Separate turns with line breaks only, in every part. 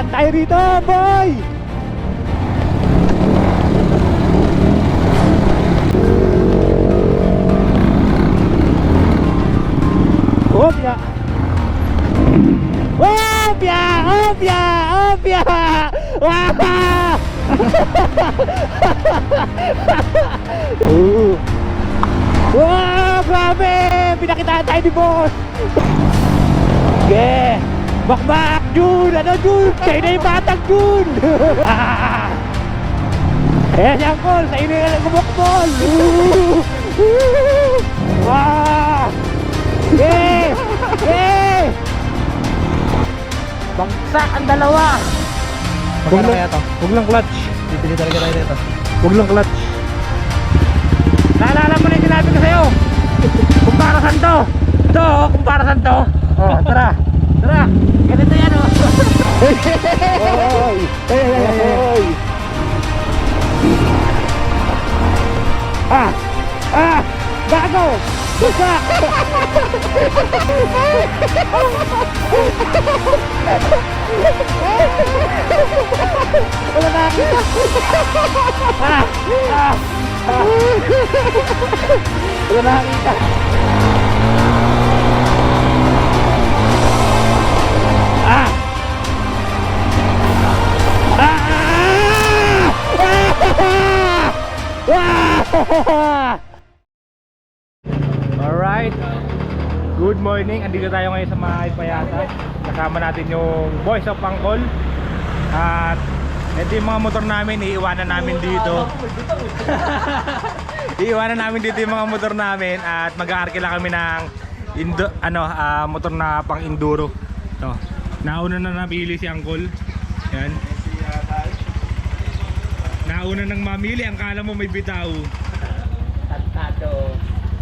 lakad tayo rito, boy! Opya! Opya! Opya! Opya! Wah! Wow! Grabe! Pinakitaan tayo ni boss! Okay! Bakbak! Jun! Ano Jun? Sa'yo na yung batang Jun! Ayan yung call! Sa'yo na yung gumukbol! Wow! Yeah! Yeah! Bagsak ang dalawa!
Magkano kaya to?
Huwag lang clutch!
Bibili talaga tayo dito.
Huwag lang clutch! Naalala mo na yung sinabi ko sa'yo! Kung para saan to! Ito, kung para saan to! Oh, tara! Tara! Ganito yan oh! Oy! Oy! Ah! Ah! Gago! Bagsak! Wala na ako! Ah! Ah! Ah! Wala na nakita. Ah! Ah! Alright. Good morning. Andito tayo ngayon sa Mahay Payata. Kasama natin yung Boys of Pangkol. At ito yung mga motor namin, iiwanan namin dito. Iiwanan namin dito yung mga motor namin at mag-aarkila kami ng motor na pang enduro. Ito. Nauna na napili si Uncle. Yan. Nauna nang mamili, ang kala mo may bitaw.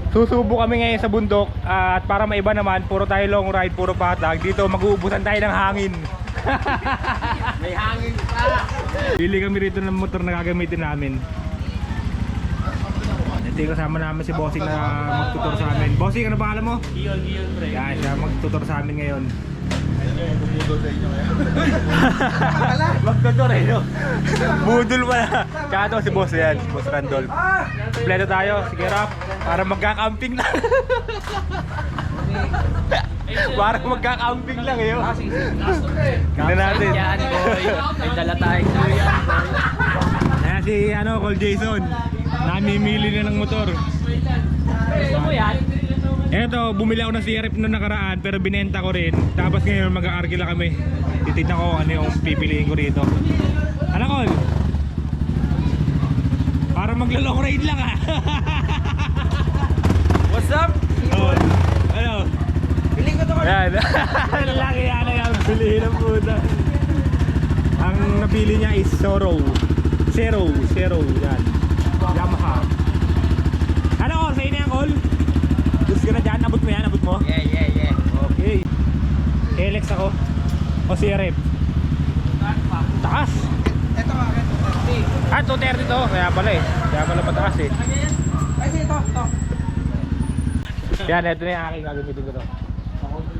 Susubo kami ngayon sa bundok at para maiba naman, puro tayo long ride, puro patag. Dito mag-uubusan tayo ng hangin. May hangin pa. Pili kami rito ng motor na gagamitin namin. Ito yung kasama namin si Bossing na magtutor sa amin. Bossing, ano pangalan mo? Gion pre. Yan, siya magtutor sa amin ngayon. Bumudol sa inyo ngayon. Magtutor eh, no? Budol pala. Tsaka ito si Boss yan, Boss Randolph. Kompleto tayo, sige rap, para magkakamping lang. Para magkakamping lang eh. Tignan natin.
Yan boy. May dala tayo yan boy.
Ayan si Col Jason. Namimili na ng motor.
Gusto mo yan?
Eto, bumili ako ng CRF noong nakaraan pero binenta ko rin. Tapos ngayon mag-aarkila kami. Titignan ko ano yung pipiliin ko rito. Ano Col? Para maglo-long ride lang ah.
What's up?
Oh, ano?
Piling ko to ko.
Yan. Laki yan ang piliin ng puta. Ang napili niya is Zero. Yan. Yamaha. Ano Col? Sa'yo na yan Col? Gusto ka na dyan? Abot mo yan? Abot mo?
Yeah.
Okay. Kelex ako. O CRF. Taas.
Ito nga, 230.
Ah, 230 to. Kaya pala eh. Kaya pala mataas eh.
Ay, ito.
Yan, ito na yung aking gagamitin ko to.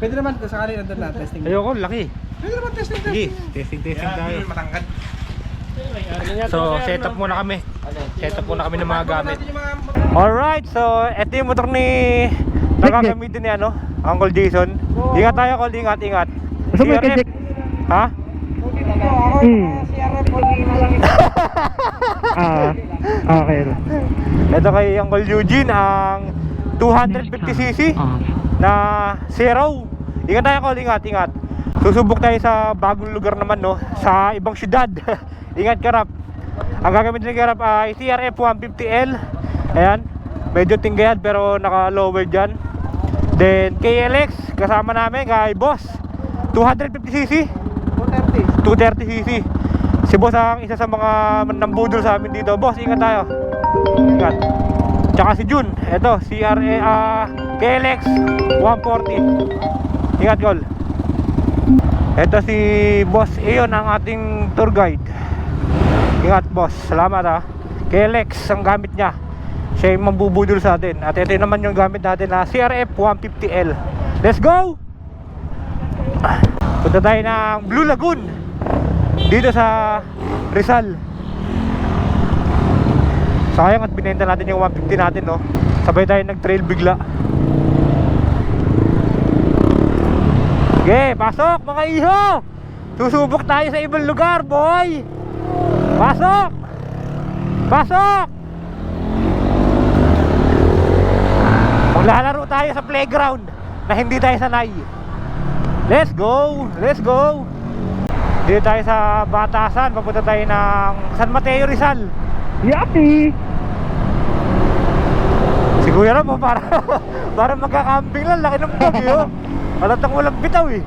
Pwede naman sakali nandun na testing.
Ayoko, laki.
Pwede naman testing.
Sige, testing tayo.
Matangkad.
So, setup muna kami. Setup muna kami ng mga gamit. Alright, so ito yung motor ni gagamitin ni Uncle Jason. Ingat tayo, Col, ingat.
Gusto mo yung check?
Ha?
Okay.
Ito kay Uncle Eugene ang 250cc na Zero. Ingat tayo, Col, ingat. Susubok tayo sa bagong lugar naman, no, sa ibang syudad. Ingat ka, Rap. Ang gagamitin ni Rap ay CRF 150L. Ayan, medyo tinggayan pero naka-lower dyan. Then KLX, kasama namin kay Boss, 250cc 230cc. Si Boss ang isa sa mga nambudol sa amin dito. Boss, ingat tayo. Ingat. Tsaka si Jun, eto, KLX 140. Ingat, Col. Eto si Boss Iyon, ang ating tour guide. Ingat, Boss. Salamat ha. KLX ang gamit niya. Siya yung mambubudol sa atin. At ito naman yung gamit natin na CRF 150L. Let's go! Punta tayo ng Blue Lagoon. dito sa Rizal. Sayang at binenta natin yung 150 natin, no? Sabay tayo nag-trail bigla. Okay, pasok mga iho! Susubok tayo sa ibang lugar, boy! Pasok! Pasok! Maglalaro tayo sa playground na hindi tayo sanay. Let's go! Let's go! Dito tayo sa Batasan. Papunta tayo ng San Mateo, Rizal.
Yummy!
Si Kuya Ram, oh, para magkakamping lang. Laki ng bag, oh. Halatang walang bitaw, eh.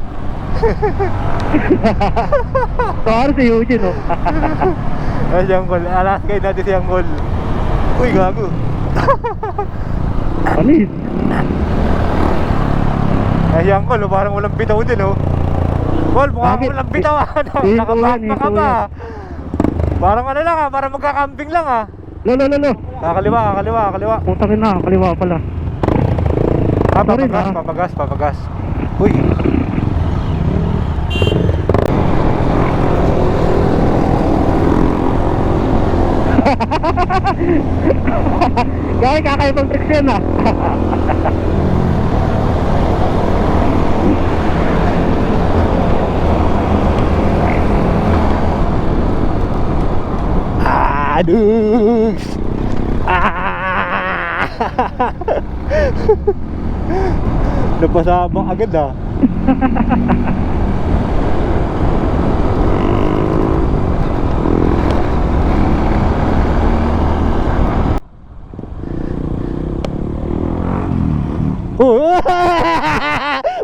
Sorry si Eugene, oh.
Ay, si Angkol. Alas kayo natin si Angkol. Uy, gago.
Panis.
Ay, si Angkol, oh, parang walang bitaw din, oh. Kol, mukha
Bakit?
walang bitaw, ah. Nakabakpa ka ba? Parang ano lang, ah. Parang magkakamping lang, ah.
Lolo.
Kaliwa.
Puta rin na, kaliwa pala.
Ah,
Sorry,
papagas. Uy.
Gawin kakaibang tricks yan, ah.
Aduh. Ah. Napasabak agad, ah. Oh.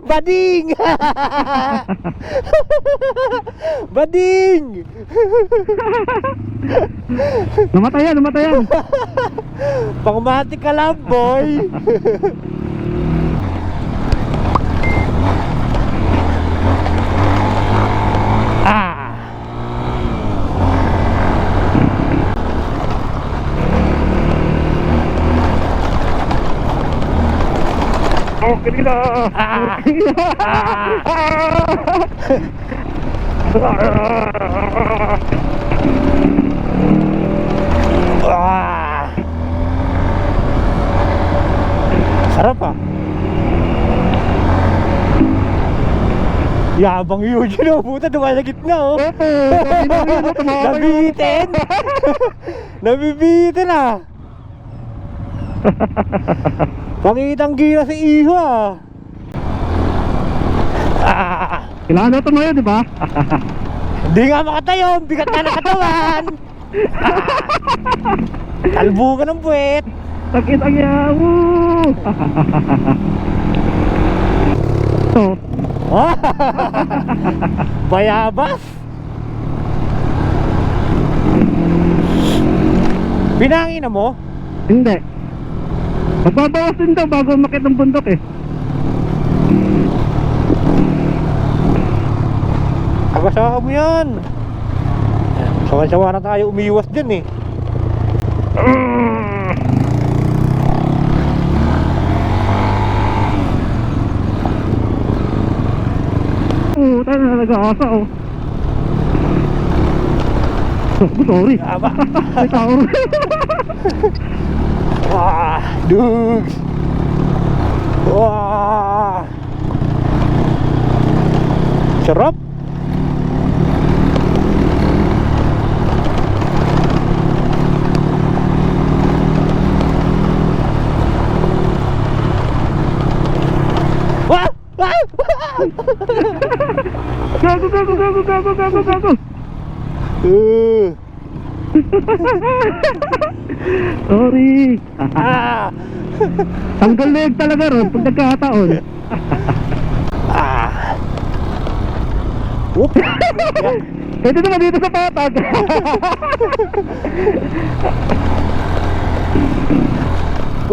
Bading. Bading.
Namatayan.
Pangmatik ka lang, boy. Ah.
Okay na.
Ah. Sarap, ah. Yabang Eugene, oh, puta, dumaan sa gitna, oh. Nabitin. Nabibitin, ah. Pakitang gira si Iho, ah. Ah.
Kailangan na tumayo, di ba?
Hindi nga makatayo, bigat na ng katawan. Talbo ka ng puwet.
Sakit ang yawo. So,
Bayabas. Pinangin na mo?
hindi. Magbabawas din daw bago umakit ng bundok, eh.
Agasahan mo yan. Sawan-sawa na tayo umiwas dyan, eh.
Tayo na nag-aasa, oh. Sorry.
Aba.
May tao rin.
Wah, dugs. Wah. Sarap. Wah! Wah!
Gago. Sorry.
Ah!
Tanggal leg talaga ron pag nagkakataon.
Ah! Whoop!
Pwede naman dito sa patag.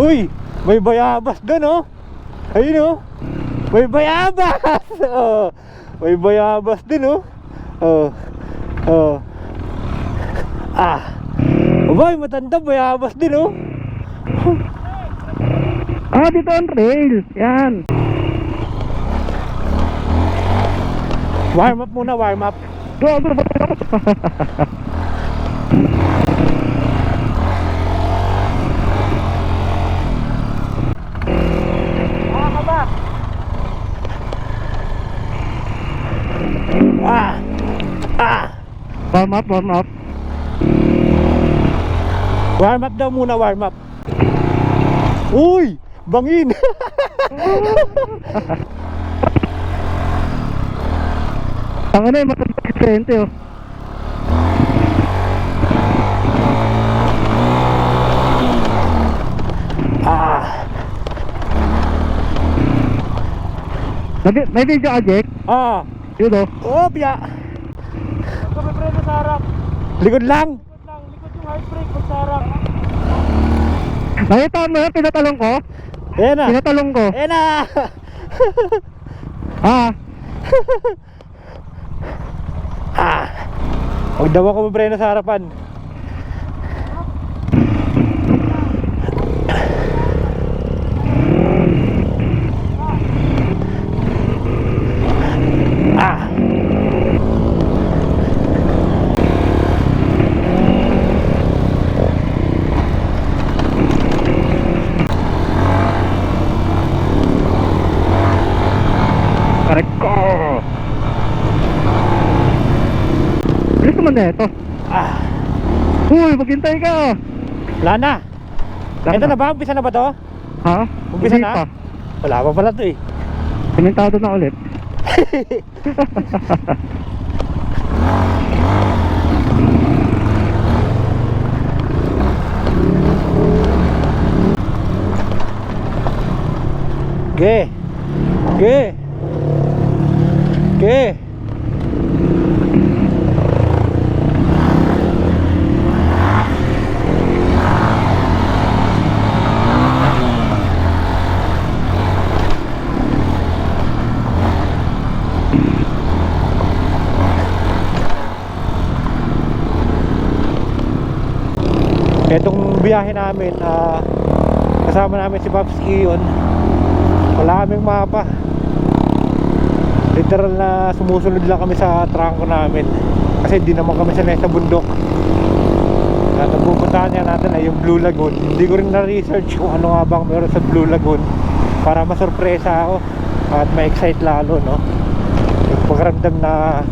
Uy! May bayabas doon, oh! Ayun, oh! May bayabas! Oh, may bayabas din, oh! Oh! Oh! Ah! Abay, matanda, bayabas din, oh!
Ah, dito on trail. Yan.
Warm up muna, warm up.
Gago na ba ako?
Ah! Ah!
Warm up, warm up.
Warm up daw muna, warm up. Uy! Bangin!
Ang ano yung matanda kliyente oh.
Ah!
May video ka, Jake?
Ah!
Yun oh.
Oh, biya!
Kami preno sa harap.
Likod lang!
Likod lang. Likod yung hard brake pag sa harap.
Nakita mo yun, pinatalong ko?
Ayan na!
Pinatalong ko.
Ayan na!
Ah,
Ah! Huwag daw ako mabreno sa harapan. Ah!
correct ko. Bilis naman na ito.
Ah!
Uy, maghintay ka.
Wala na!
Wala
Ito
na.
na ba? Umpisa na ba to?
Ha?
Umpisa
Hindi
na?
pa.
Wala pa pala to eh.
Simentado na ulit.
Ge! Ge! Ge! Itong biyahe namin, kasama namin si Pops Ion. Wala kaming mapa. Literal na sumusunod lang kami sa trangko namin. Kasi di naman kami sanay sa bundok. At ang pupuntahan niya natin ay yung Blue Lagoon. Hindi ko rin na-research kung ano nga bang meron sa Blue Lagoon, para masurpresa ako at ma-excite lalo, no? Yung pagramdam na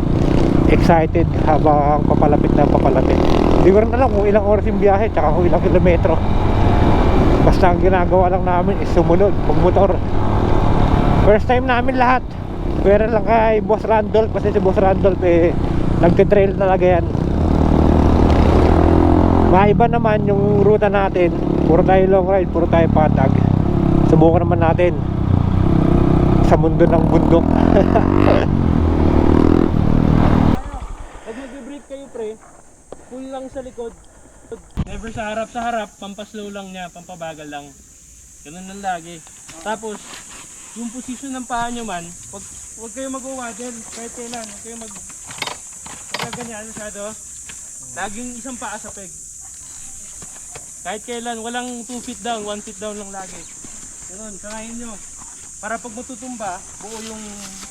excited habang papalapit na papalapit. Hindi ko rin alam kung ilang oras yung biyahe, tsaka kung ilang kilometro. Basta ang ginagawa lang namin is sumunod, pagmotor. First time namin lahat. Pero lang kay Boss Randolph, kasi si Boss Randolph nagtitrail talaga yan. Maiba naman yung ruta natin. Puro tayo long ride, puro tayo patag. Subukan naman natin sa mundo ng bundok.
Pag mag-brake kayo pre, full lang sa likod. Never sa harap, pampaslow lang niya, pampabagal lang. Ganun lang lagi. Tapos, yung position ng paa nyo man, wag kayo mag-waddle, kahit kailan, wag kayo ganyan masyado. Laging isang paa sa peg. Kahit kailan, walang 2 feet down, 1 feet down lang lagi. Ganun, kakain nyo. Para pag matutumba, buo yung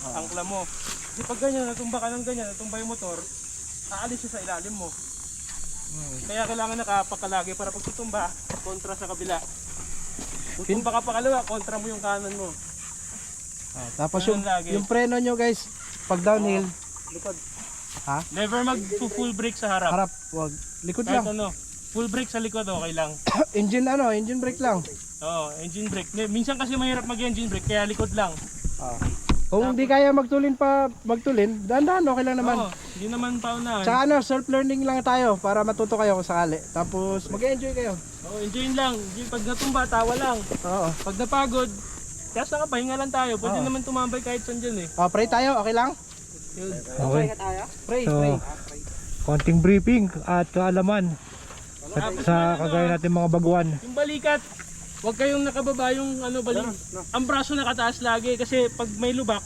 angkla mo. Kasi pag ganyan, natumba ka ng ganyan, natumba yung motor, aalis siya sa ilalim mo. Kaya kailangan nakapakalagi para pag tutumba, kontra sa kabila. Kung tumba ka pa kaliwa, kontra mo yung kanan mo.
Tapos
Ganun lagi.
yung preno nyo guys, pag downhill,
Likod.
Ha?
Never mag full brake sa harap.
harap, wag. Likod
Kahit
lang.
ano, full brake sa likod okay lang.
Engine brake lang.
Oo, engine brake. Minsan kasi mahirap mag-engine brake kaya likod lang.
Kung hindi kaya magtulin, dahan-dahan okay lang naman.
Oo, hindi naman paunahan.
Tsaka self-learning lang tayo para matuto kayo kung sakali. Tapos mag-enjoy kayo.
Oo, enjoy lang. Pag natumba, tawa lang.
Oo.
Pag napagod, kaya sa pahinga lang tayo. Pwede
Oo.
naman tumambay kahit saan dyan eh.
Pray tayo, okay lang?
Yun.
Okay.
Pray,
So,
pray.
konting briefing at kaalaman sa kagaya natin mga baguhan.
Yung balikat, huwag kayong nakababa yung balik. Ang braso nakataas lagi kasi pag may lubak,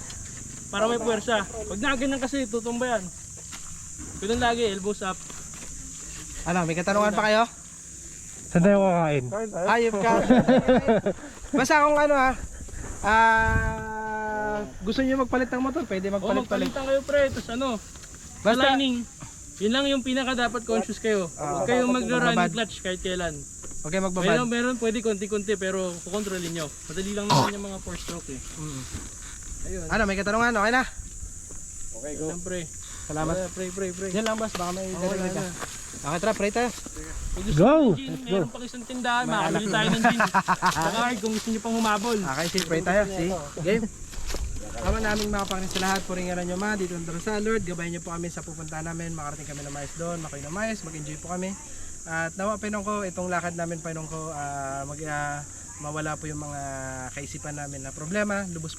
para may puwersa. Pag naganan kasi, tutumba yan. Ganun lagi, elbows up.
Ano, may katanungan pa kayo?
Saan tayo kakain?
Ayop ka. Basta kung gusto niyo magpalit ng motor, pwede
O,
magpalit-palit.
magpalitan kayo pre, tapos Sa
Basta-
lining, yun lang yung pinaka dapat conscious kayo. Huwag kayong mag-run
Babad.
clutch kahit kailan.
Okay, magbabad.
Meron pwede konti-konti pero kukontrolin nyo. Madali lang naman yung mga 4 stroke eh.
Mm.
Ayun.
Ano, may katanungan? Okay na?
Okay, go. Siyempre.
Salamat.
Pray.
Yan lang boss, baka may darinig ka.
na.
Okay, tara, pray tayo.
Kung gusto
Go!
nyo ng gin, meron pa isang tindahan, makakabili tayo ng gin. Saka kung gusto nyo pang humabol.
Okay, see, pray tayo. See, game. Ama naming mga Panginoon sa lahat, puringan nyo ma, dito sa Lord, gabayan nyo po kami sa pupuntahan namin, makarating kami na maayos doon, makoy na maayos, mag-enjoy po kami. At nawa Pinong ko, itong lakad namin Pinong ko, mawala po yung mga kaisipan namin na problema. Lubos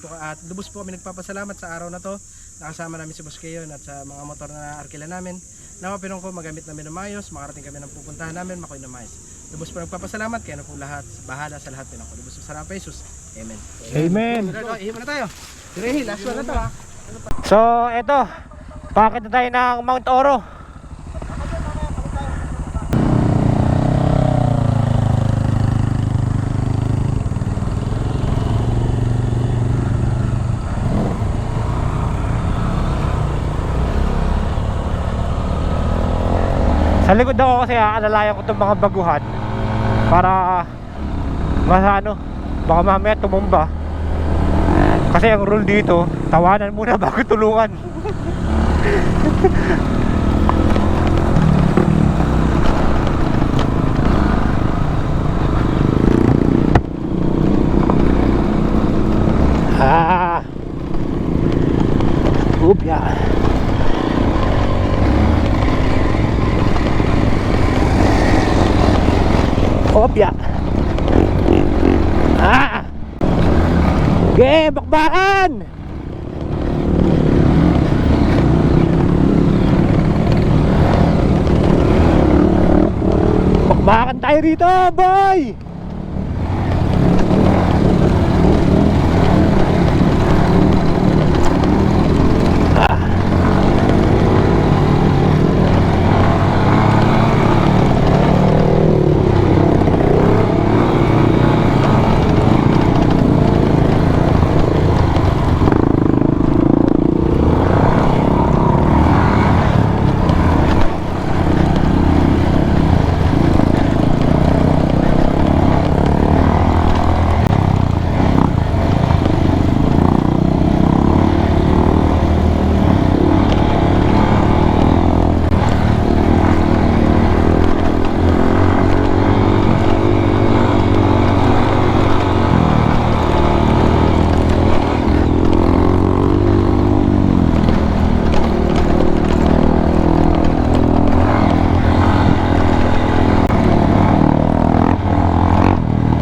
po kami nagpapasalamat sa araw na to. Nakasama namin si Boss Keyon at sa mga motor na arkila namin. Nawa Pinong ko, magamit namin na maayos, makarating kami ng pupuntahan namin, makoy na maayos. Lubos po nagpapasalamat, kaya na po lahat, bahala sa lahat Pinong ko. Lubos sa sarap Jesus. Amen.
Amen.
Ihiman na tayo. Direhil, last one na to ha.
So, eto. Pakit na tayo ng Mount Oro. Sa likod ako kasi aalalayan ko itong mga baguhan para baka mamaya tumumba. Kasi ang rule dito, tawanan muna bago tulungan. Upya. Opya. Bakbakan! Bakbakan tayo rito, boy!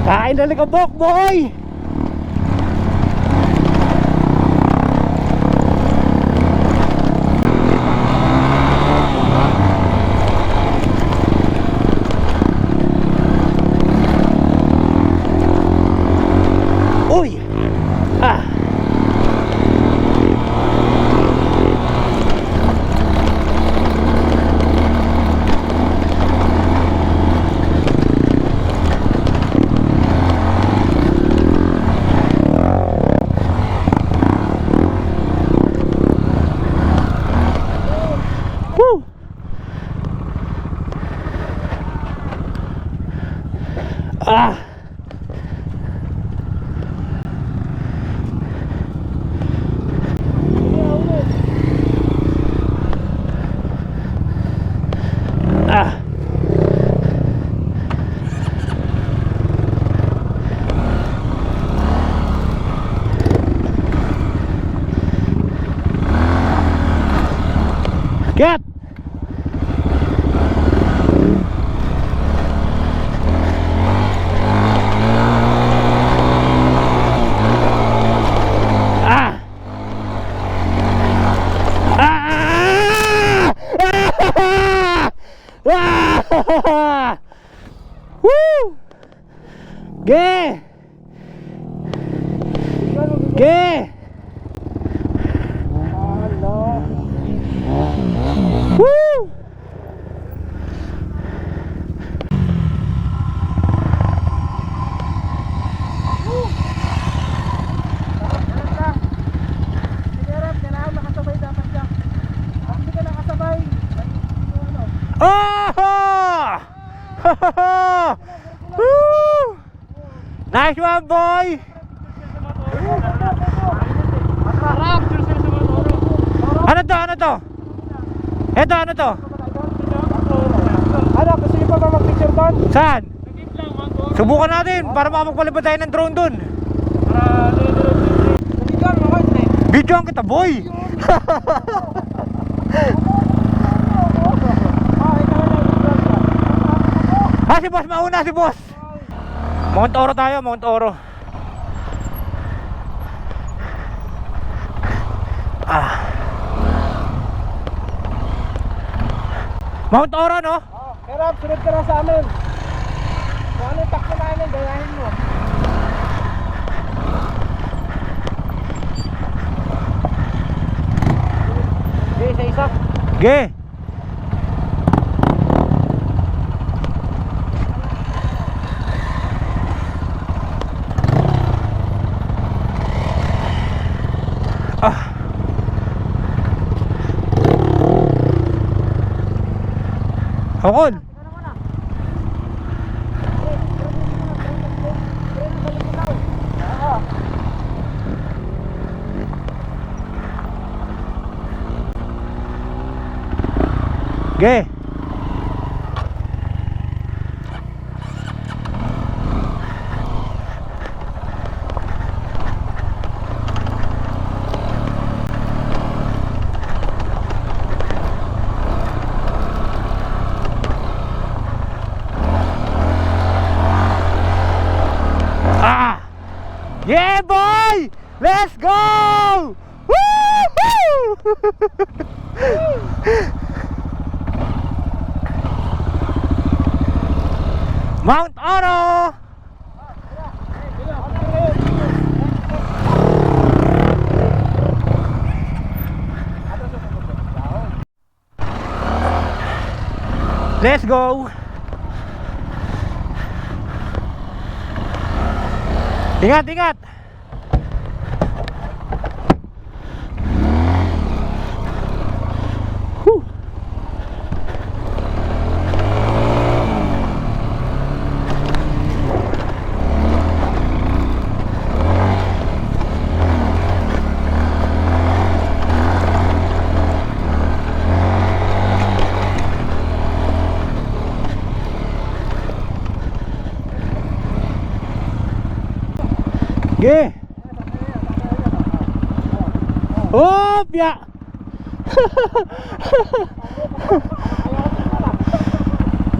Kain na likabok, boy! Uy! Woo! Get! Woo! Ge! Ge! Woo!
Kailangan nakasabay dapat siya. Pag hindi ka nakasabay,
Woo! Nice one, boy! Ano to? Ano to? Eto, ano to?
Ano, gusto niyo pa ba mag-picture doon?
Saan? Subukan natin para makapagpalipad tayo ng drone dun.
Nabigyan mo ko, hindi.
Videoan kita, boy! Ah, si boss, mauna si boss! Mount Oro tayo, Mount Oro. Mount Oro, no?
Pero sunod ka lang sa amin. Kung ano yung takbo namin, gayahin mo. Okay, isa-isa.
Ge! Hakon! Ge! Yeah, boy! Let's go! Woo! Mount Oro! Let's go! Ingat, ingat! Whew. Ge! Hop ya!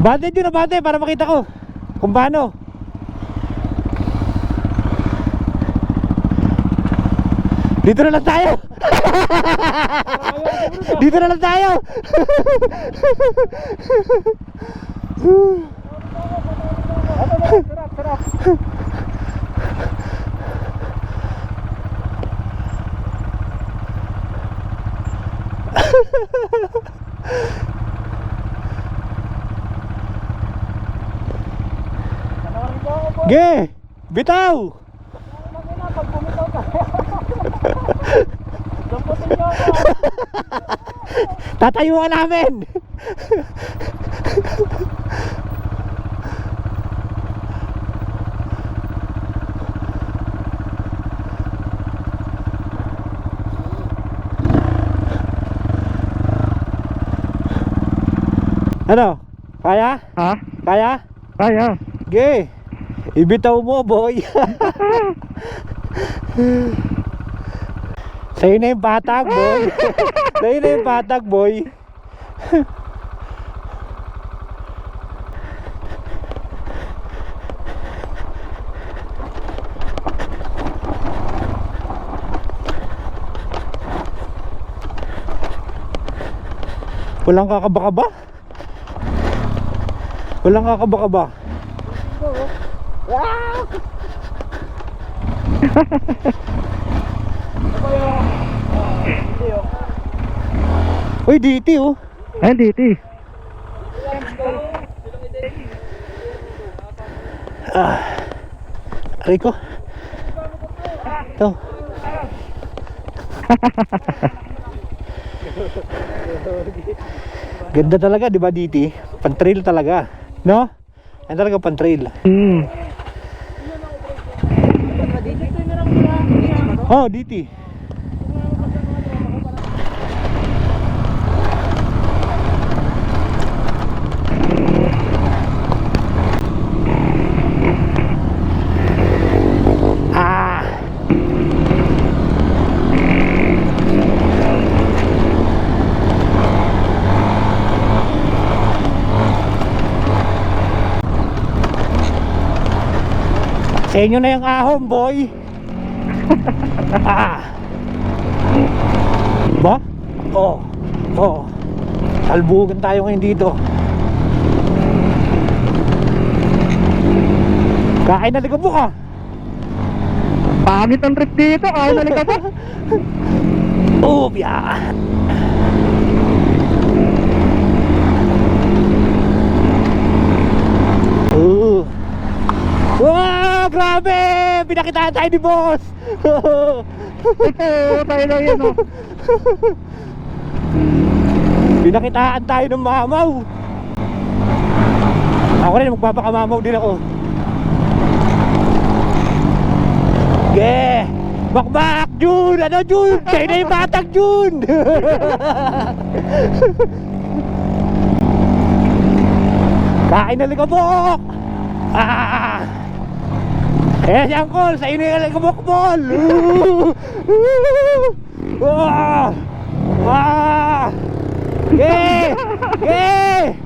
Bante yun na bante para makita ko kung paano. Dito na lang tayo. Dito na lang tayo.
Sarap, sarap.
Ge! Bitaw!
Pag bumitaw ka. Damputin niyo ako.
Tatayuan namin! Ano? Kaya?
Ha?
Kaya?
Kaya.
Ge! Ibitaw mo, boy! Sa'yo na yung patag, boy! Sa'yo na yung patag, boy! Walang kakaba-kaba? Walang kakaba-kaba? Uy, DT oh.
Ayun, diti.
Aray ko. Ito. Ganda talaga, di ba, DT? Pan-trail talaga, no? Yan talaga pang trail. Oh, DT. Sa inyo na yung ahon, boy. Ba? Oo. Oo. Salbugan tayo ngayon dito. Kain na ligabok ah.
Pangit ang trip dito, kaya nalika pa.
Oh, biya. Wow, grabe! Pinakitaan tayo ni boss!
Ito, tayo lang yun, oh.
Pinakitaan tayo ng mamaw. Ako rin, magpapakamamaw din ako. Yeah! Bakbak, Jun! Ano, Jun? Kayo na yung batang, Jun! Kain na ligabok! Eh, si Uncle, sa inyo yung ligabok, Paul! Yeah! Yeah!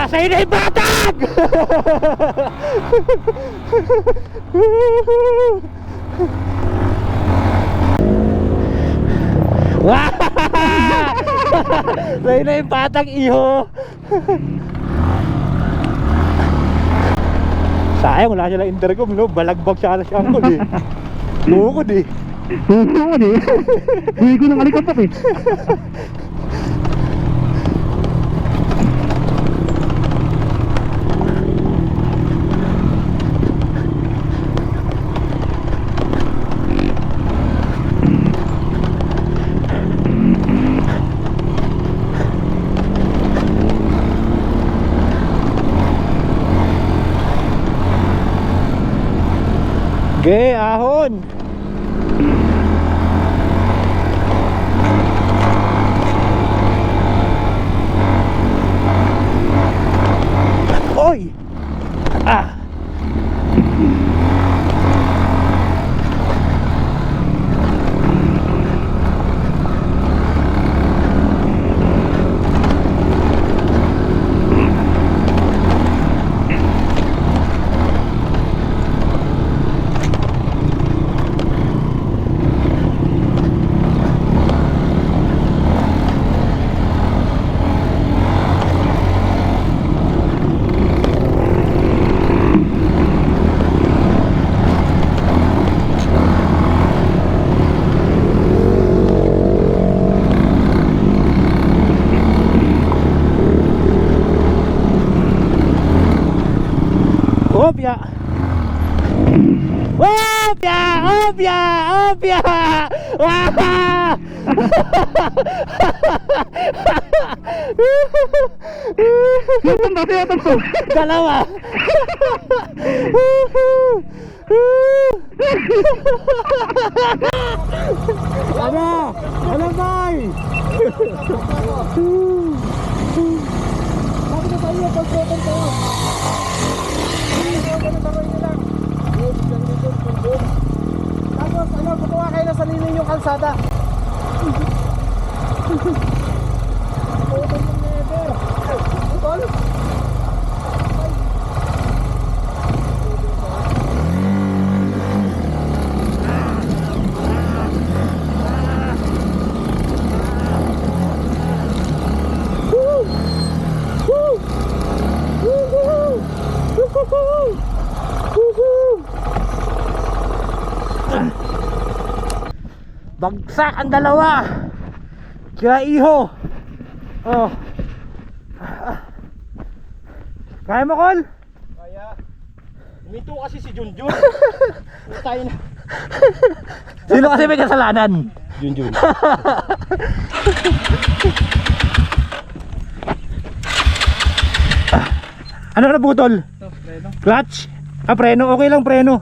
Sa inyo yung batang! Sa'yo na yung patang, iho. Sayang, wala siya lang intercom, no? Balagbag siya si Uncle, eh. Bukod, eh.
Bukod, eh. Buhay ko ng alikapak, eh.
Okay, ahon. Oy! Opya! Opya! Opya! Opya! Wah!
Yatang ba? Yatang to.
Dalawa! Ano? Ano boy?
Bakit na tayo? Pag-proton tayo. Tapos ano, kukuha kayo na sa linya yung kalsada.
Bagsak ang dalawa. Kaya iho. Oh. Kaya mo, Col?
Kaya. Umito kasi si Junjun. Tayo na.
Sino kasi may kasalanan?
Junjun.
Ano na putol?
Ito, preno.
Clutch? Preno. Okay lang preno.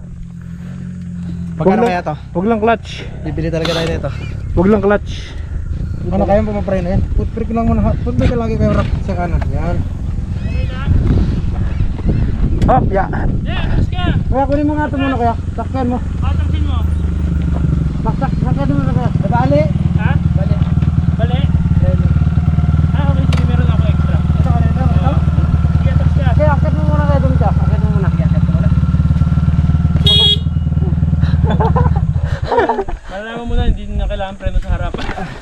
Magkano
Wag lang-
kaya to?
Wag lang clutch.
Bibili talaga tayo nito.
Wag lang clutch.
Ano kaya mo ma-preno yan? Footbrake lang muna. Footbrake lagi kayo rock sa kanan. Yan.
Hop, ya.
Yeah, kaya.
Kaya kunin mo nga ito muna kaya. Sakyan mo.
Pataksin mo.
Sakyan mo na kaya. Bali.
Ha?
Bali.
Bali?
Preno.
Okay, sige, meron ako extra.
Ito ka rin. Ito.
Sige, atas ka.
Kaya akit mo muna kayo dun siya. Akit mo muna. Akit mo muna.
Malalaman mo na, hindi na kailangan preno sa harap.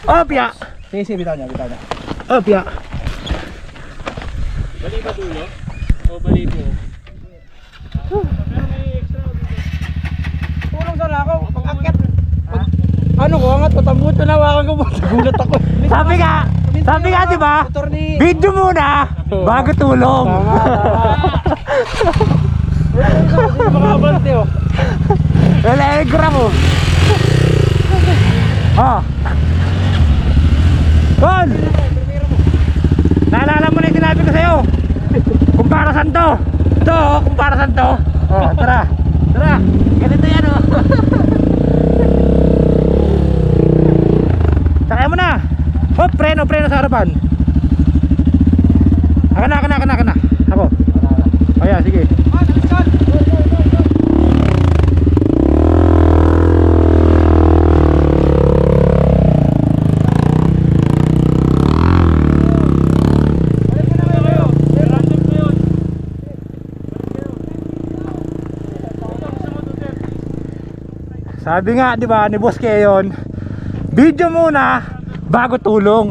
Hop, ya.
Sige, sige. Bitaw niya. Bitaw niya.
Hop, ya.
Bali ba dulo? O bali po? Pero may extra ako dito.
Tulong sana ako. Pag-akit. Ano ko nga, tatambuto na hawakan ko. Gulat ako.
Sabi nga, di ba?
Motor ni...
Video muna bago tulong.
Tama, tama. Hindi makabante oh.
Telegram mo. Tol! Naalala mo na yung sinabi ko sa'yo. Kung para saan to? Ito, kung para saan to? Tara. Tara. Ganito yan oh. Sakay mo na. Hop, preno sa harapan. Ako na. Ako. Ayan, sige. Sabi nga, di ba, ni Boss Keyon, video muna bago tulong.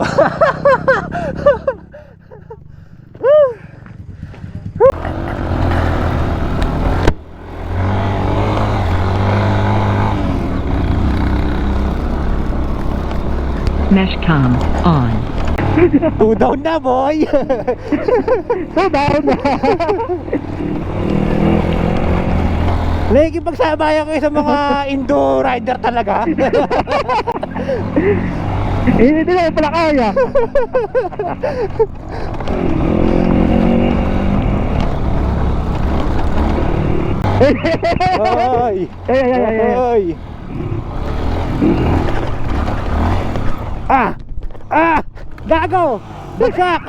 Meshcom on.
2 down na, boy.
2 down na.
Lagi pagsabayan ko sa mga Indo rider talaga.
Hindi na pala kaya.
Oy.
Ay.
Oy. Gago. Bagsak.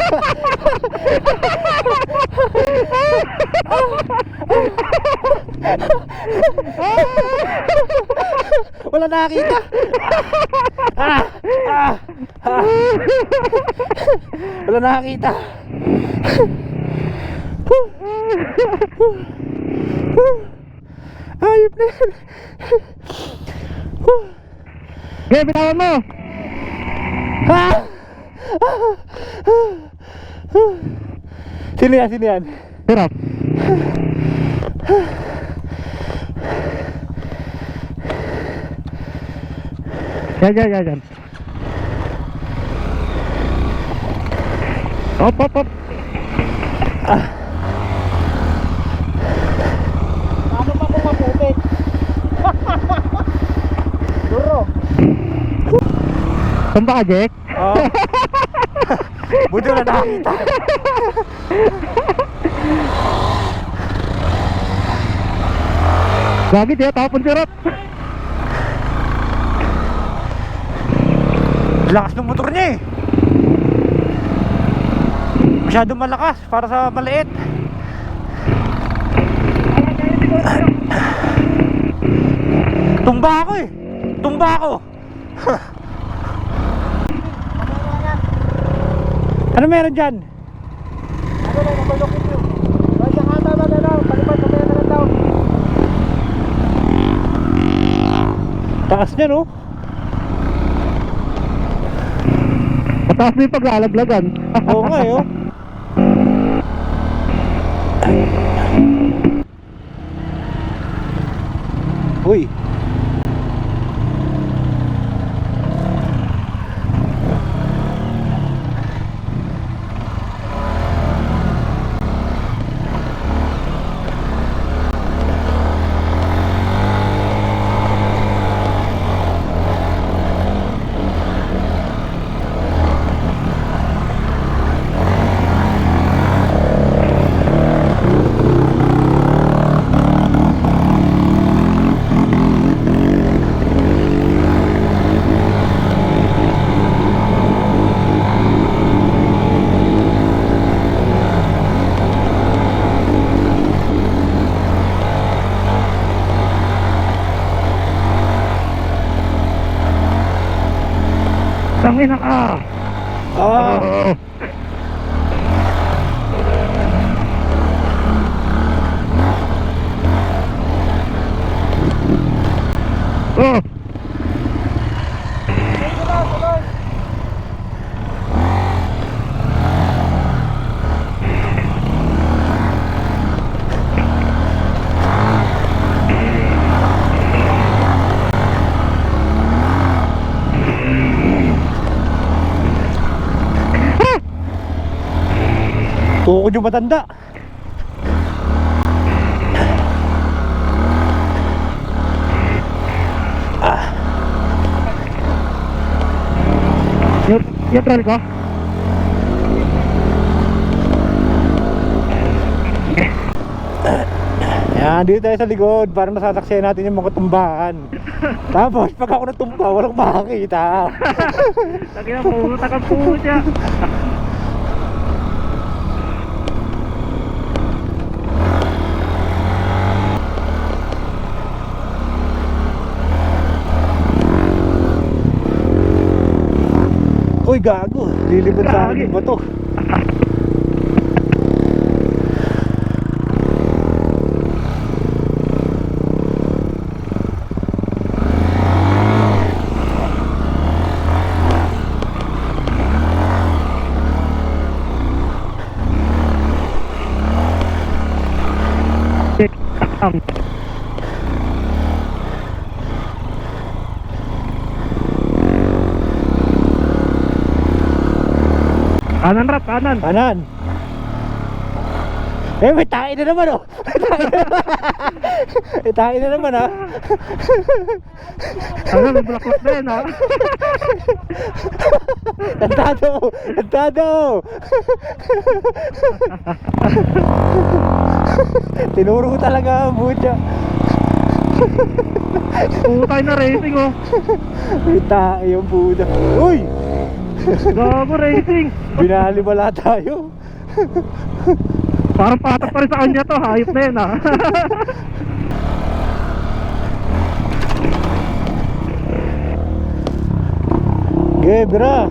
Wala nakakita. Wala nakakita. Ayop na yan.
Kaya bitawan mo.
Sino yan?
Hirap. Yan. Hop.
Ano pa kung maputi? Duro.
Tumba ka, Jack?
Oh. Buti na nakakita.
Gagi, tiya tapon sirap.
Lakas ng motor niya eh. Masyadong malakas para sa maliit. Tumba ako eh. Ano meron dyan? Taas niya no?
Mataas na yung paglalaglagan.
Oo nga eh oh. Uy.
Tangina ka!
Oh.
Oh!
Tukod yung matanda.
Neutral ko?
Yan, dito tayo sa likod para masasaksiyan natin yung mga tumbahan. Tapos, pag ako natumba, walang makakita.
Tangina, pumunta ka po siya.
Uy, gago. Lilipad sa akin yung bato.
Kanan rap, kanan.
Kanan. May tayo na naman oh. May tayo na naman ah.
Ano, may bulaklak na yun ha.
Tantado. Tantado. Tinuro ko talaga ang butya.
Putay na racing oh.
May tayo yung buda. Uy!
Gago racing.
Binalimala tayo.
Parang patak pa rin sa kanya to. Hayop na yun ha.
Gebra.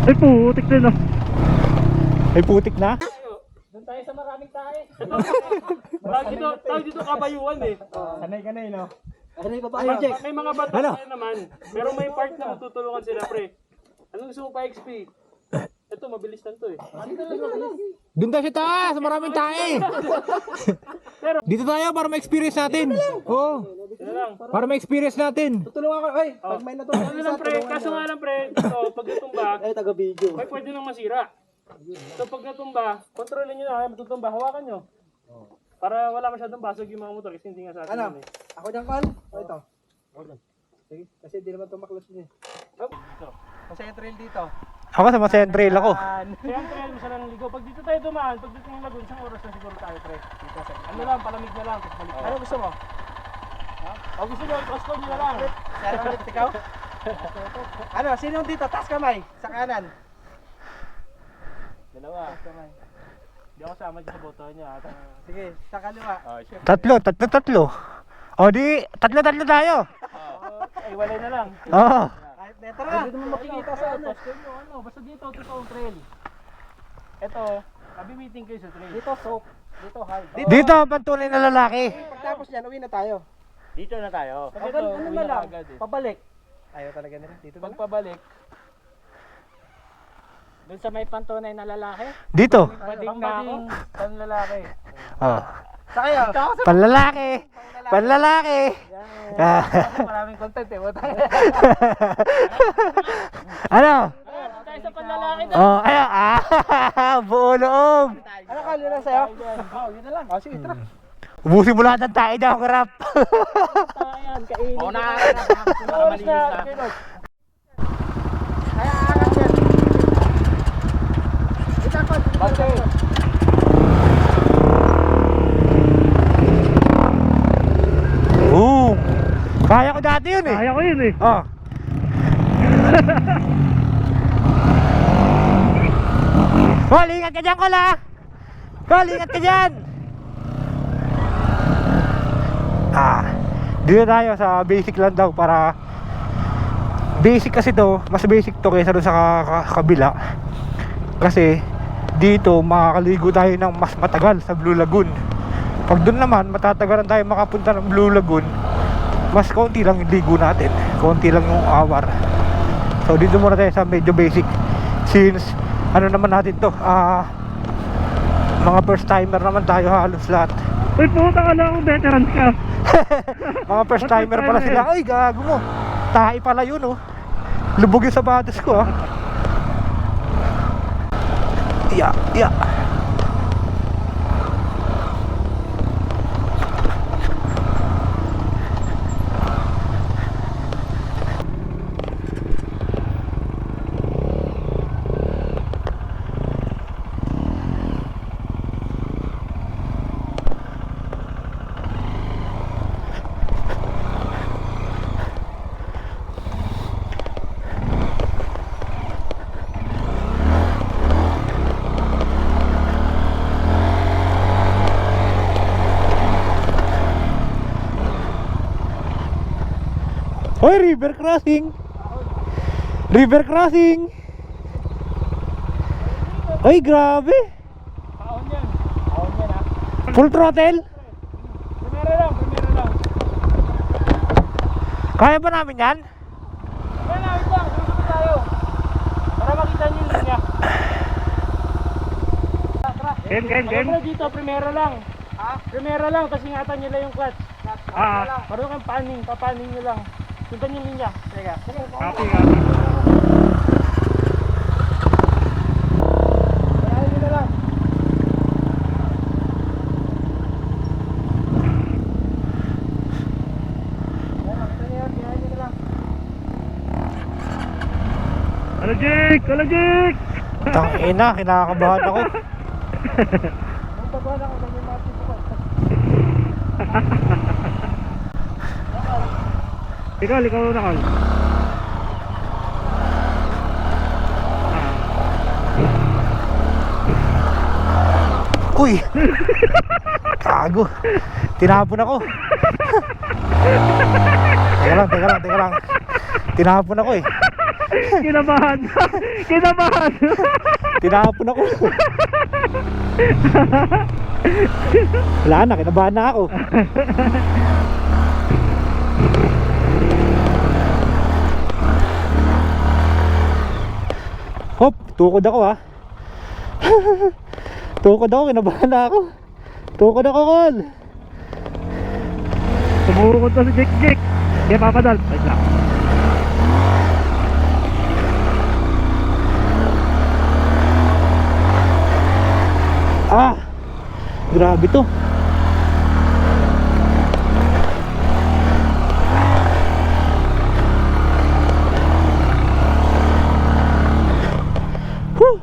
Ay putik din oh.
May putik na?
Doon tayo sa maraming tae. Tawag dito kabayuan eh.
Sanay ka na yun, no?
May mga bato
Ano?
tayo naman. Pero may part na magtutulungan sila, pre. Anong gusto mo pa XP? Ito, mabilis lang to eh.
Doon tayo sa taas, maraming tae. Dito tayo para ma-experience natin. Oo.
Ano lang.
Para ma-experience natin.
Tutulungan ko, ay, pag may natulungan
Ano lang, pre. Kaso nga lang, pre. Ito, pag natumba,
taga-video.
may pwede nang masira. So, pag natumba, kontrolin nyo na. Matutumba, hawakan nyo. Para wala masyadong basag yung mga motor kasi hindi nga sa atin.
Ano?
yun eh.
Ako dyan, Kal? O ito? Sige, kasi di naman ito maklos niya. Kasi yung trail dito.
Ako sa Masentrail ako.
Kaya ang trail mo sa lang ligo. Pag dito tayo dumaan, pag dito yung lagoon, isang oras na siguro tayo, pre. Ano lang, palamig na lang. Tapos balik tayo. Ano gusto mo? O gusto nyo, cross code nyo na lang.
Sir, ulit ikaw? Ano, sino dito? Taas kamay, sa kanan.
Dalawa. Hindi ako sama dyan sa boto nyo.
Sige, sa kaliwa.
Tatlo. O di, tatlo tayo.
Ay, walay na lang.
Oo.
Kahit neto na.
Hindi mo makikita sa ano. Ano, basta dito, totoong trail. Ito, kabibiting kayo sa trail.
Dito, soap. Dito, hard.
Dito, pantunay na lalaki.
Pagtapos yan, uwi na tayo.
Dito na tayo. Pag ito,
Ano
uwi
na
na
lang?
agad eh.
Pabalik. Ayaw talaga nila. Dito na lang.
Pagpabalik, doon sa may pantunay na lalaki,
Dito.
pangmading panlalaki.
Oh.
Sa kayo.
Panlalaki. Panlalaki.
Maraming content eh.
Ano?
Tayo sa panlalaki na.
Oh, ayo. Buo loob.
Ano ka, yun lang sa'yo? Oo, yun na lang. O, sige, tara.
Ubusin mo lahat ng tayo daw, karap.
Ayan, kainin.
Oo, na.
Malinis na.
Kaya aangat yan. Itakot.
Bante.
dati yun eh.
Kaya ko yun eh.
Oh. Kol, ingat ka dyan, Kol, ha? Kol, ingat ka dyan. Dito tayo sa basic lang daw para basic kasi to, mas basic to kaysa doon sa kabila. Kasi dito makakaligo tayo ng mas matagal sa Blue Lagoon. Pag doon naman matatagalan tayo makapunta ng Blue Lagoon, mas konti lang yung ligo natin, konti lang yung hour. So dito muna tayo sa medyo basic, since ano naman natin to, mga first timer naman tayo halos lahat.
Uy, pumunta ka lang, veterans ka.
Mga first timer pala sila. Ay, gago mo, tahi pala yun, oh. Lubog yung sapatos ko, ah. Yeah. Hoy, river crossing. River crossing. Ay, grabe.
Paon yan ha.
Full throttle.
Primera lang.
Kaya ba namin yan?
Kaya wait lang, susunod tayo. Para makita niyo yung linya. Tara.
Game.
Pero dito, primera lang. Primera lang, kasi ingatan nyo lang yung clutch. Parang kang papaning nyo lang. Sundan yung linya. Teka.
Copy.
Kaya nyo na lang. Kaya nyo na lang.
Kalajik!
Tangina, kinakabahan ako.
Ang tabahan ako, ganyan mga tipo ko.
Ikaw na Kol.
Uy! Kago. Tinapon ako. Teka lang. Tinapon ako eh.
Kinabahan.
Tinapon ako. Wala na, kinabahan na ako. Hop, tukod ako ha. Tukod ako, kinabahan na ako. Tukod ako, Kol.
Tumukod to si Jake. Kaya papadal. Wait lang.
Grabe to. Whew.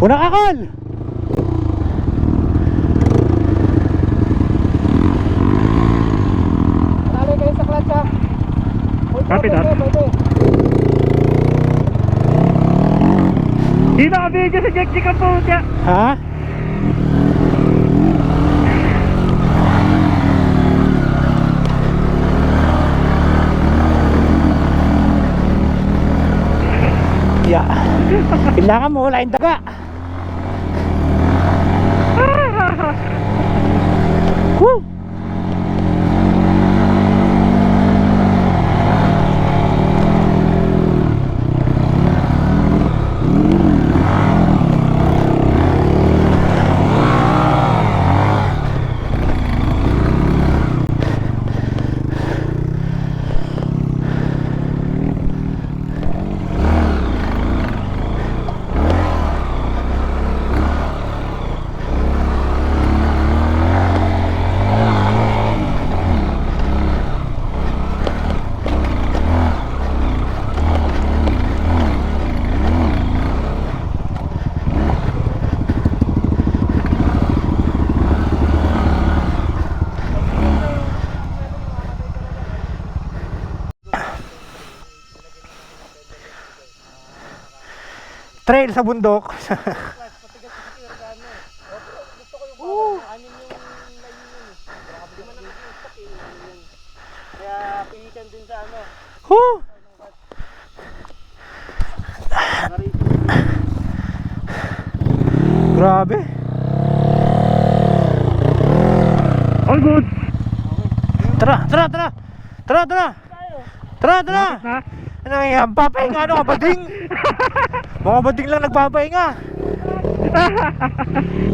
Una ka, Kol!
Tali kayo sa clutch ha.
Copy that.
Pwede.
Di naka-video si Jake ka po siya.
Ha? Yeah. Kailangan mo wala yung daga. Woo! trail sa bundok.
Kaya pihikan din sa ano.
Woo! Grabe.
All good.
Tara, tara, tara. Tara, tara. Tara, tara.
Ha?
Ano yan? Papahinga, ano ka, bading? Mga bading lang nagpapahinga.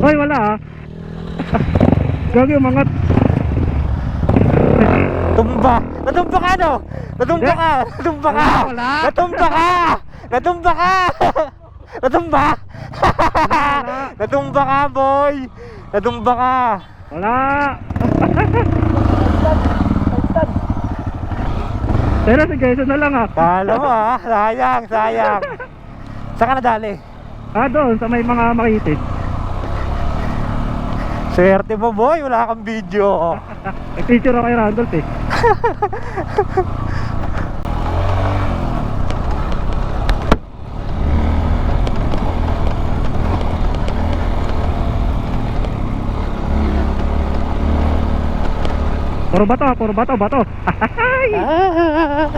Oy, wala ah. Gagi umangat.
Tumba. Natumba ka, no? Natumba ka. Natumba ka.
Wala.
Natumba ka. Natumba ka. Natumba. Natumba ka, boy. Natumba ka.
Wala. Pero si Jason na lang ah.
Kala mo, ah. Sayang, sayang. Saan ka nadali?
Ah, doon sa may mga makitid.
Swerte mo, boy. Wala kang video.
Nag-picture ako kay Randolph eh. Puro bato, puro bato, bato.
Ah.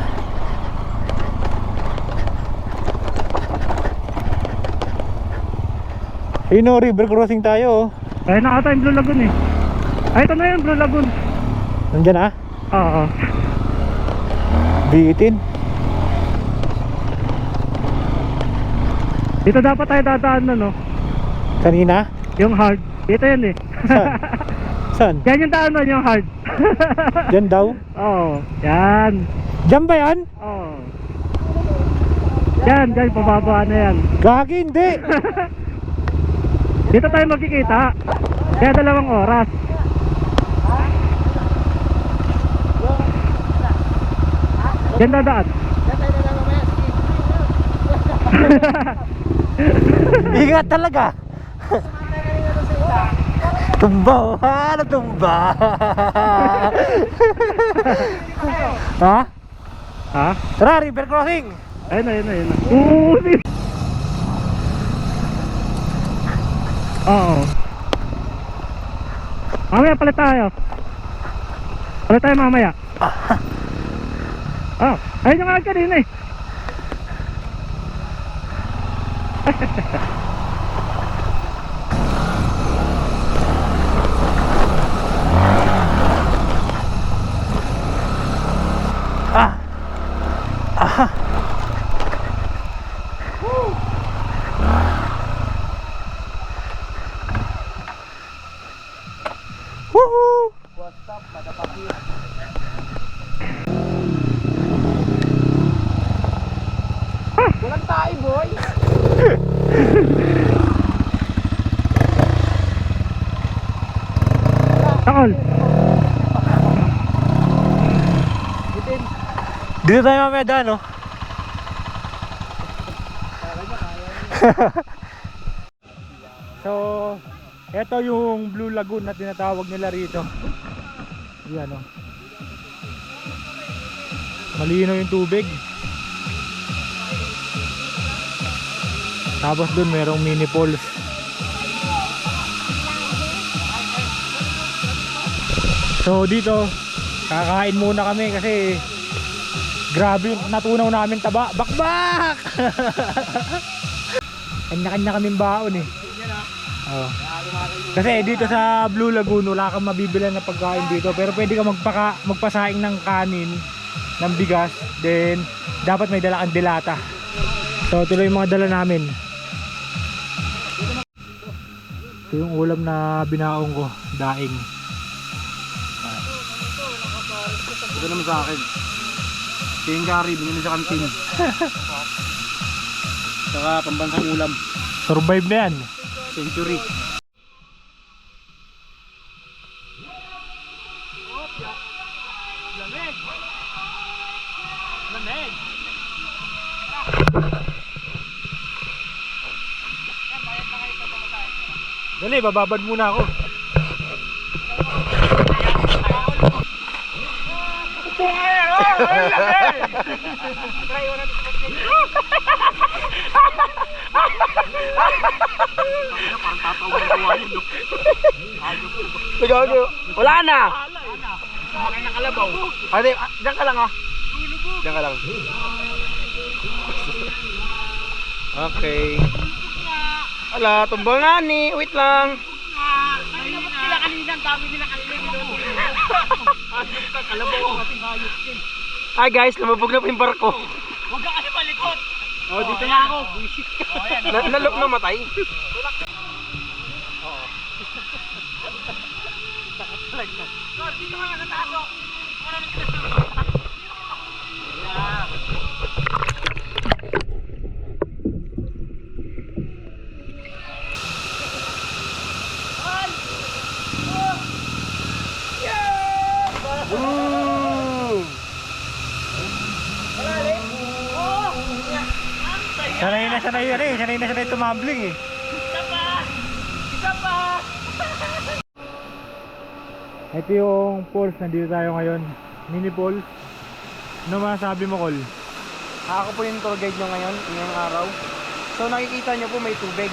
Ayun o, river crossing tayo.
Kaya na ata yung Blue Lagoon eh. Ay, ito na yung Blue Lagoon.
Nandyan ah.
Oo.
Bitin.
Dito dapat tayo dadaan na no.
Kanina?
Yung hard. Dito yan eh.
Saan? Saan?
Yan yung daan nun, yung hard.
Diyan daw?
Oo. Yan.
Diyan ba yan?
Oo. Yan, dyan, pababa na yan.
Gagi, hindi.
Dito tayo magkikita. Kaya 2 oras. Yan dadaan.
Ingat talaga. Tumba, oh. Ha? Natumba. Ha?
Ha?
Tara, river crossing.
Ayun na, ayun na, ayun na. Oo. Mamaya palit tayo. Palit tayo mamaya. Oh, ayun yung agad kanina eh.
Ah. Ah. Woohoo!
What's up, motherfucker? Walang tayo, boy.
Takol.
Dito tayo mamaya daan, no? So, ito yung Blue Lagoon na tinatawag nila rito. Yan, no? Malino yung tubig. Tapos dun merong mini falls. So dito kakain muna kami kasi grabe yung natunaw namin taba. Bakbak! Kanya-kanya kaming baon eh. Oh. Kasi dito sa Blue Lagoon wala kang mabibilan na pagkain dito, pero pwede ka magpasaing ng kanin, ng bigas, then dapat may dala kang delata. So tuloy yung mga dala namin. Ito yung ulam na binaong ko, daing.
Ito naman sa akin. King curry, binili sa kantin. Saka pambansang ulam.
Survive na yan.
Century. Lamig! Lamig!
Dali, bababad muna ako.
Try mo natin sa
Wala na! Kumain ng kalabaw. Ate, diyan ka lang ah. Diyan ka lang. Okay. Ala, tumbang na ni. Wait lang. Hi guys, lumabog na po yung barko.
Huwag ka kasi malikot.
Oh, dito na ako. Buisit ka. Nalok na matay.
Dito ka nakataso.
Sanay na tumambling eh. Ito yung falls, nandito tayo ngayon. Mini falls. Ano masasabi mo, Col?
Ako po yung tour guide nyo ngayon, ngayong araw. So nakikita nyo po may tubig.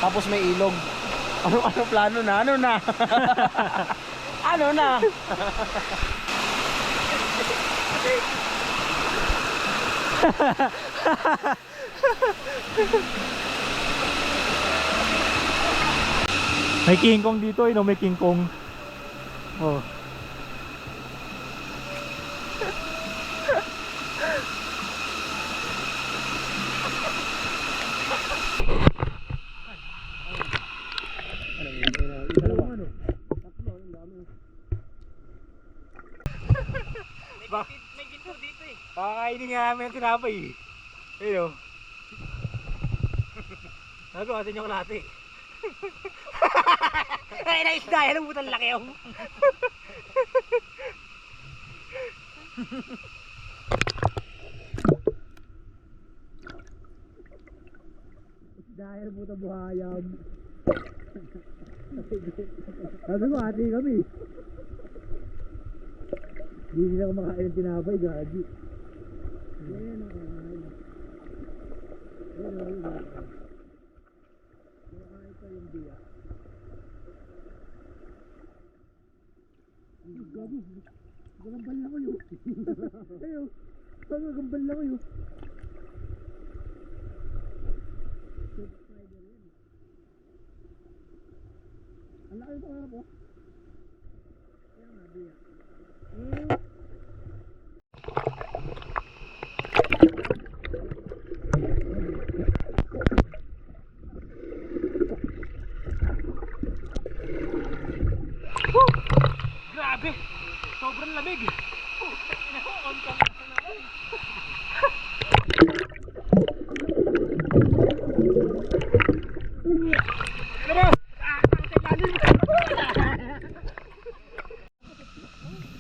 Tapos may ilog. Ano plano na? Ano na? Ano na?
May King Kong dito, may King Kong. Oh.
May ginto dito eh.
Pakakainin nga namin ang tinapay eh. Ayun o. Nagawa sa inyo kalate. Ay, naisda yan. Ang butang laki yung. Dahil butang buhayam. Sabi ko, ati kami. Hindi nila kumakain ng tinapay, gaji. Ayan ang kumakain. Ayan ang kumakain. Kumakain pa yung biya. Gabi, gagambal na ko yun. Ayaw, gagambal na ko yun. Ang laki ito nga po. Ayan nga, biya.
Grabe! Sobrang lamig!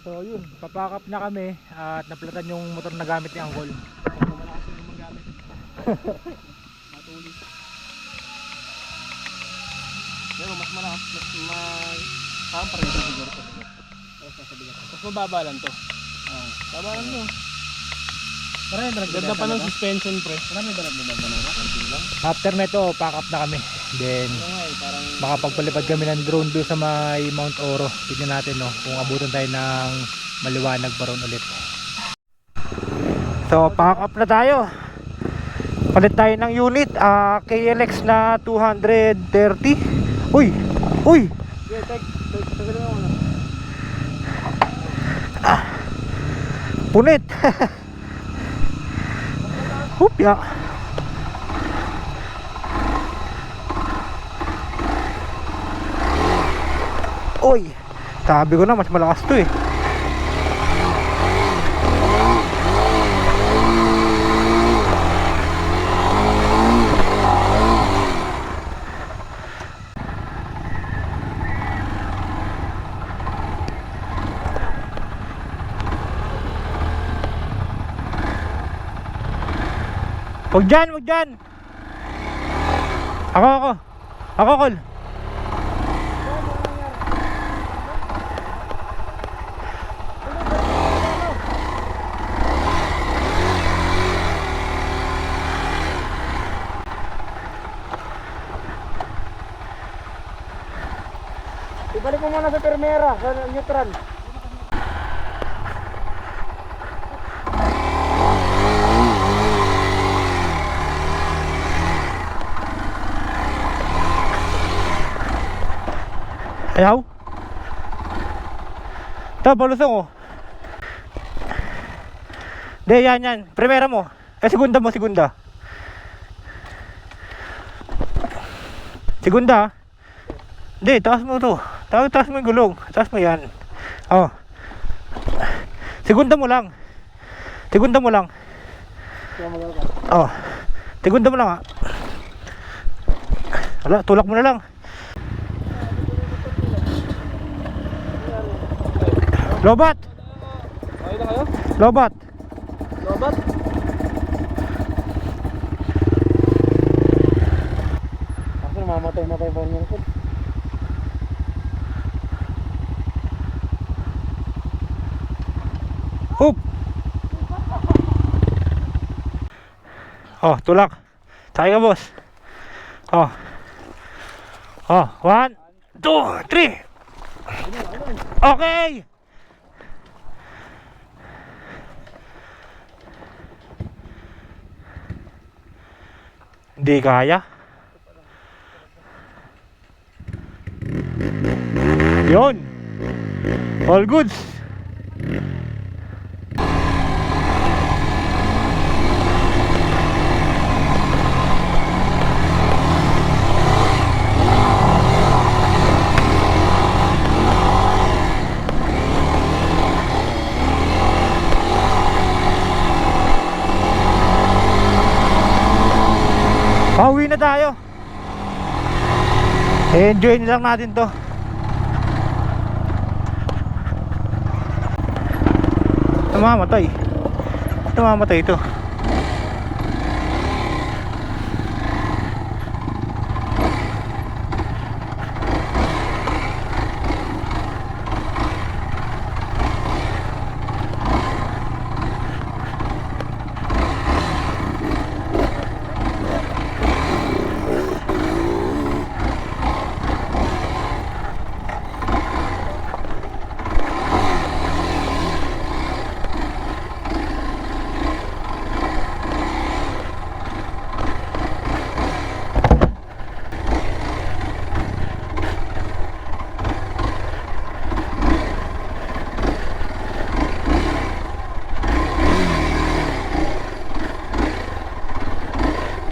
So yun, papakap na kami at naplatan yung motor na gamit ni Angkol.
Pero mas malakas, parang pareho siguro to. Mas mababa lang to. Baba lang to.
Marami ba
Ganda pa ng suspension pre.
Marami ba lang? After nito, pack up na kami. Then
Parang
makapagpalipad kami ng drone doon sa may Mount Oro. Tignan natin no, kung abutan tayo ng maliwanag pa ron ulit. So pack up na tayo. Palit tayo ng unit, KLX na 230. Uy! Uy! Punit! Hupya! Uy! Sabi ko na mas malakas to eh. Wag dyan, wag dyan. Ako, Col.
Balik mo muna sa Primera, sa neutral.
Ayaw? Ito, balusong oh. Hindi, yan. Primera mo. Segunda mo, segunda. Segunda. Hindi, taas mo to. Taas mo yung gulong. Taas mo yan. Oh. Segunda mo lang. Oh. Segunda mo lang ah. Wala, tulak mo na lang. Lobat.
Okay na kayo?
Lobat.
Lobat? Kasi mamatay pa rin yung likod.
Hoop. Oh, tulak. Sakay ka, boss. Oh. Oh, 1, 2, 3. Okay. Hindi kaya. Yun. All goods. Pauwi na tayo. Enjoy na lang natin to. Namamatay ito.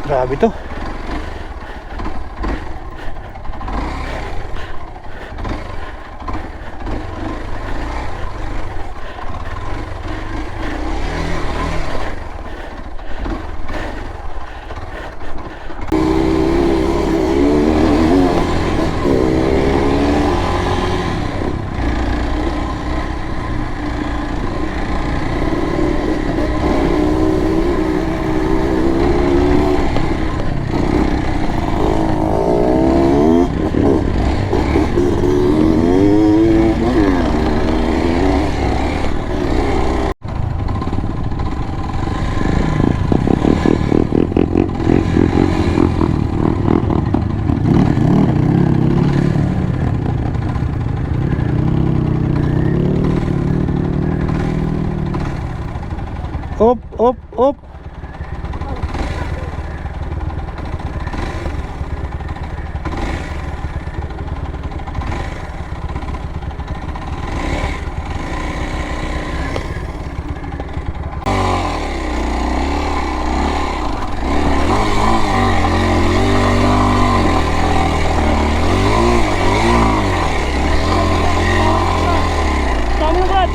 Grabe to. Op.
Dami ng brad!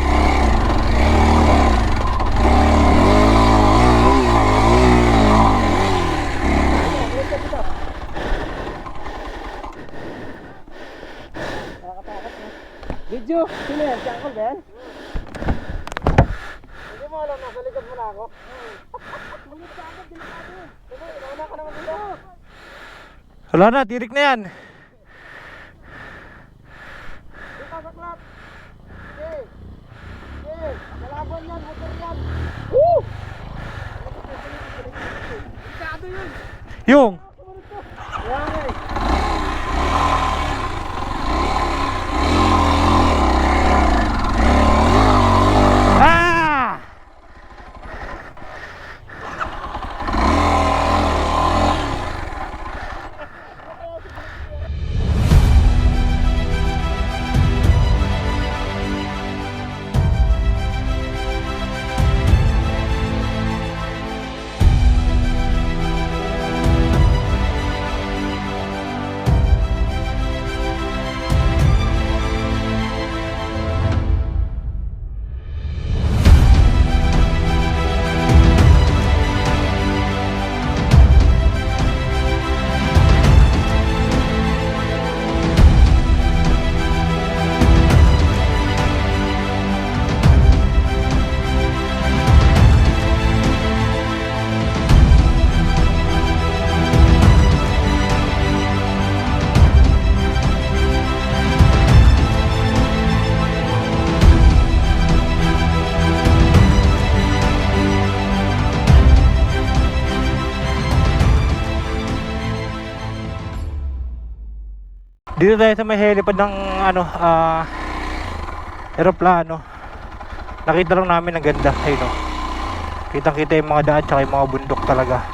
Video, sino yan? Si Uncle Ben? Hindi mo alam, nasa likod mo na ako. Munit ka agad, delikado. Sige, nauna ka naman dito.
Wala na, tirik na yan.
Dito, saklap. Sige. Sige, kalaban yan, motor yan. Woo! Delikado yun.
Yung
Yan eh.
Dito tayo sa may helipad ng ano, eroplano. Nakita lang namin ang ganda. Ayun o. Kitang kita yung mga daan tsaka yung mga bundok talaga.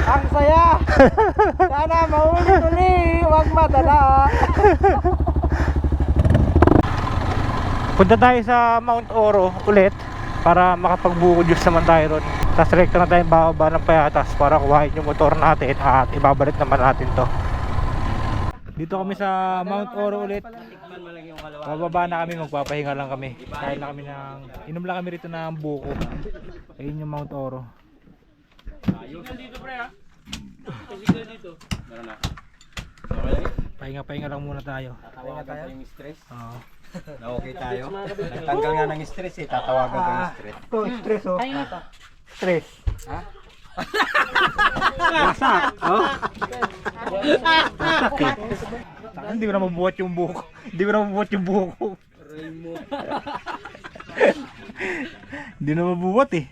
Ang saya! Sana maulit-uli, huwag madala.
Punta tayo sa Mount Oro ulit para makapag-buko juice naman tayo ron. Tapos rekta na tayong bababa ng Payatas para kuhain yung motor natin at ibabalik naman natin to. Dito kami sa Mount Oro ulit. Bababa na kami, magpapahinga lang kami. Kain lang kami inom lang kami rito ng buko. Ayun yung Mount Oro.
Signal dito pre ha. Signal dito. Meron na.
Pahinga lang muna tayo.
Pahinga tayo?
Yung stress.
Oo.
Na okay tayo. Nagtanggal nga ng stress eh. Tatawagan ko yung stress.
Ito, stress oh. Stress.
Ha?
Wasak. Oh. Wasak eh. Hindi ko na mabuhat yung buko. Hindi ko na mabuhat yung buko. Hindi na mabuhat eh.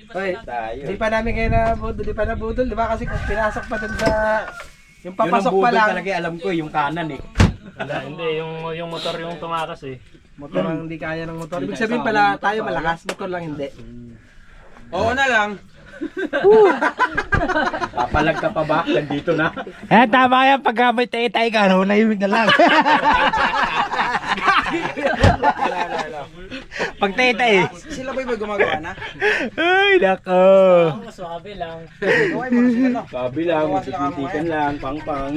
Hoy,
Tayo.
di pa namin kayo nabudol, di ba? Kasi kung pinasok pa dun sa... Yung
Yun ang
papasok pa
budol
lang,
talaga alam ko yung kanan eh.
Wala, hindi. Yung motor yung tumakas eh.
motor ang hindi kaya ng motor. Ibig sabihin pala tayo malakas, motor lang hindi.
Oo na lang. Papalag ka pa ba? Nandito na.
Eh, tama yan. Pagka may tayo ka, no? Nahimik na lang. Pag tayo
Sila ba yung gumagawa na?
Ay, nako.
Swabe lang.
Sabi lang, titikan lang, pang-pang.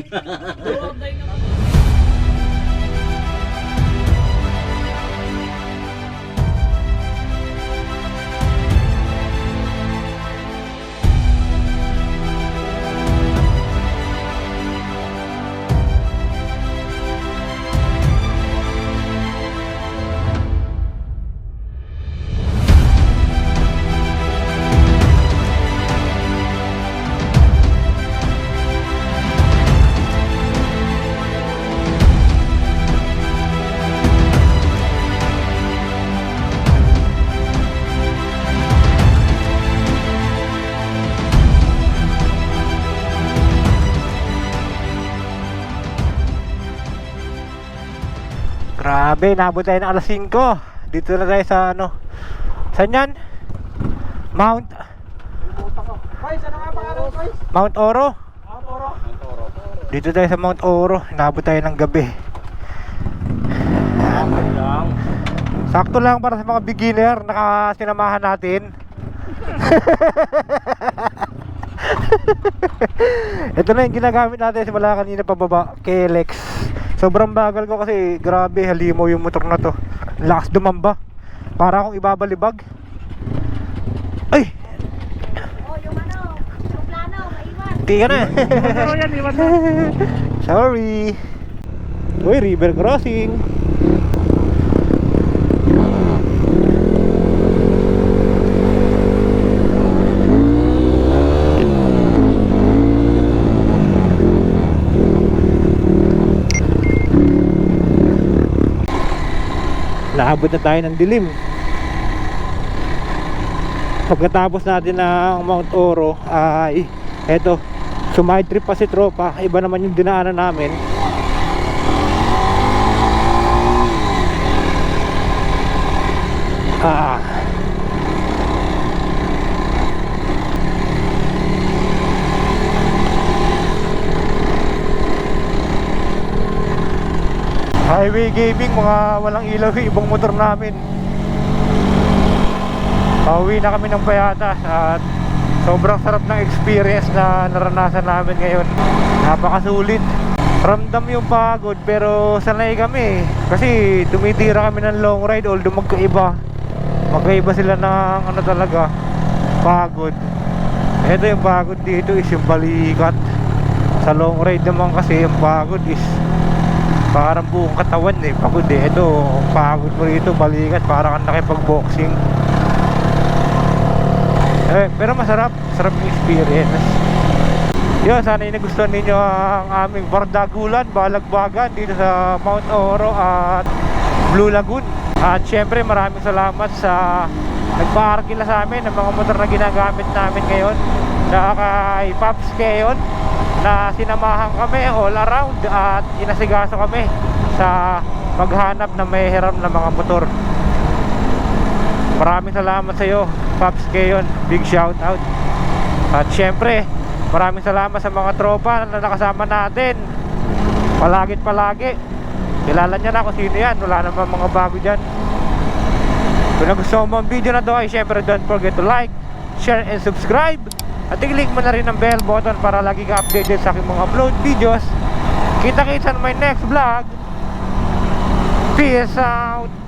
Grabe, nabot tayo ng alas 5. Dito na tayo sa ano. Saan yan? Mount Mount Oro. Dito tayo sa Mount Oro. Nabot tayo ng gabi. Sakto lang para sa mga beginner na sinamahan natin. Ito na yung ginagamit natin simula kanina pababa kay Lex. Sobrang bagal ko kasi grabe, halimaw yung motor na to. Lakas dumamba. Para akong ibabalibag. Ay!
Oh, yung plano, maiwan.
Hindi ka na.
Iwan mo.
Sorry. Uy, river crossing. Naabot na tayo ng dilim. Pagkatapos natin ng Mount Oro ay eto, sumide trip pa si tropa. Iba naman yung dinaanan namin. Highway gaming, mga walang ilaw yung ibang motor namin. Pauwi na kami ng Payatas at sobrang sarap ng experience na naranasan namin ngayon. Napakasulit. Ramdam yung pagod pero sanay kami kasi tumitira kami ng long ride, although magkaiba sila ng ano talaga, pagod. Ito yung pagod dito is yung balikat. Sa long ride naman kasi yung pagod is Parang buong katawan eh, pagod eh. Ito, pagod mo rito, balikat, parang kang nakipag-boxing. Pero masarap, sarap yung experience. Yun, sana yung nagustuhan ninyo ang aming bardagulan, balagbagan dito sa Mount Oro at Blue Lagoon. At syempre maraming salamat sa nagpa-arkila sa amin ng mga motor na ginagamit namin ngayon. Saka kay Pops Keon na sinamahan kami all around at inasigaso kami sa paghanap ng may hiram na mga motor. Maraming salamat sa iyo, Pops Keon. Big shout out. At syempre maraming salamat sa mga tropa na nakasama natin palagi. Kilala niya na kung sino yan. Wala naman mga bago dyan. Kung nagustuhan mo ang video na to ay syempre don't forget to like, share and subscribe. At i-click mo na rin ang bell button para lagi ka updated sa aking mga upload videos. Kita-kita sa my next vlog. Peace out.